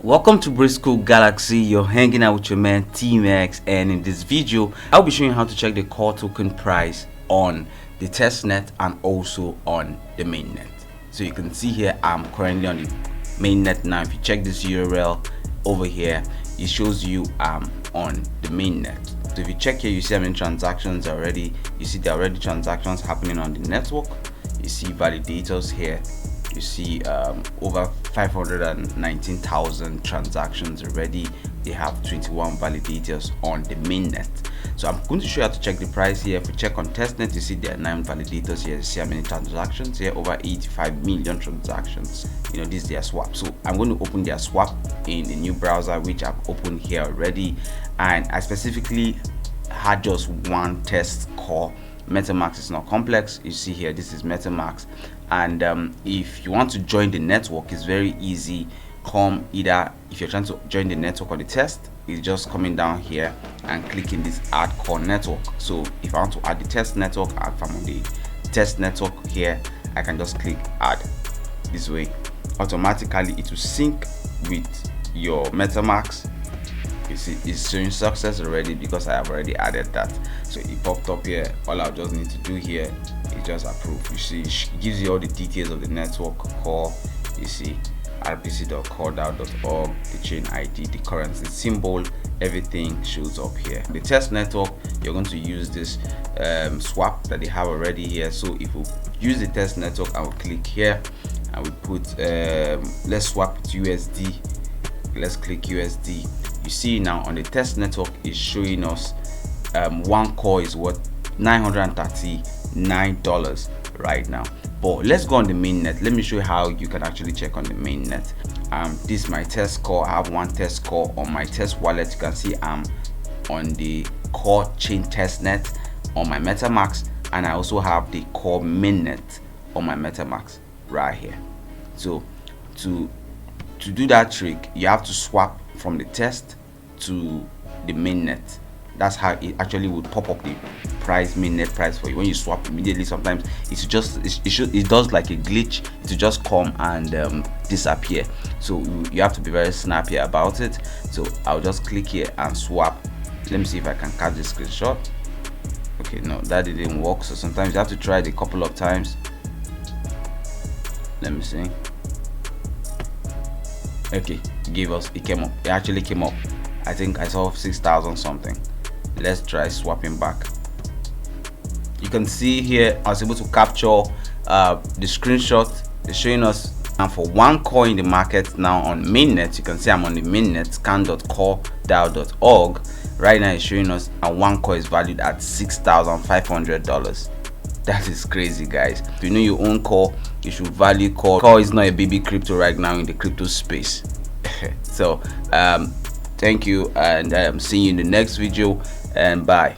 Welcome to Briscoe Galaxy. You're hanging out with your man T-Max, and in this video I'll be showing you how to check the core token price on the testnet and also on the mainnet. So you can see here I'm currently on the mainnet now. If you check this URL over here, it shows you I'm on the mainnet. So if you check here, you see how many transactions already. You see there are already transactions happening on the network. You see validators here. You see over 519,000 transactions already. They have 21 validators on the mainnet. So I'm going to show you how to check the price here. If we check on testnet, you see there are 9 validators here. You see how many transactions here, over 85 million transactions. You know, this is their swap. So I'm going to open their swap in the new browser, which I've opened here already, and I specifically had just one test core. MetaMask is not complex. You see here, this is MetaMask, and if you want to join the network, it's very easy. Come either, if you're trying to join the network or the test, it's just coming down here and clicking this add core network. So if I want to add the test network, if I'm on the test network here, I can just click add. This way automatically it will sync with your MetaMask. You see it's showing success already because I have already added that. So it popped up here. All I just need to do here is just approve. You see it gives you all the details of the network core. You see rpc.coredao.org, the chain ID, the currency symbol, everything shows up here. The test network, you're going to use this swap that they have already here. So if we use the test network, I will click here and we put let's swap it USD. Let's click USD. You see now on the test network is showing us one core is worth $939 right now. But let's go on the mainnet. Let me show you how you can actually check on the mainnet. This is my test core. I have one test core on my test wallet. You can see I'm on the core chain testnet on my MetaMask, and I also have the core mainnet on my MetaMask right here. So to do that trick, you have to swap from the test to the mainnet. That's how it actually would pop up the price, mainnet price for you. When you swap immediately, sometimes it does like a glitch. It will just come and disappear. So you have to be very snappy about it. So I'll just click here and swap. Let me see if I can catch the screenshot. Okay, no, that didn't work. So sometimes you have to try it a couple of times. Let me see. Okay, it came up. It actually came up. I think I saw 6,000 something. Let's try swapping back. You can see here I was able to capture the screenshot. It's showing us, and for one coin in the market now on mainnet, you can see I'm on the mainnet scan.coredao.org. right now it's showing us, and one coin is valued at $6,500. That is crazy, guys. If you know your own core, you should value core. Core is not a baby crypto right now in the crypto space. So thank you, and I'm seeing you in the next video, and bye.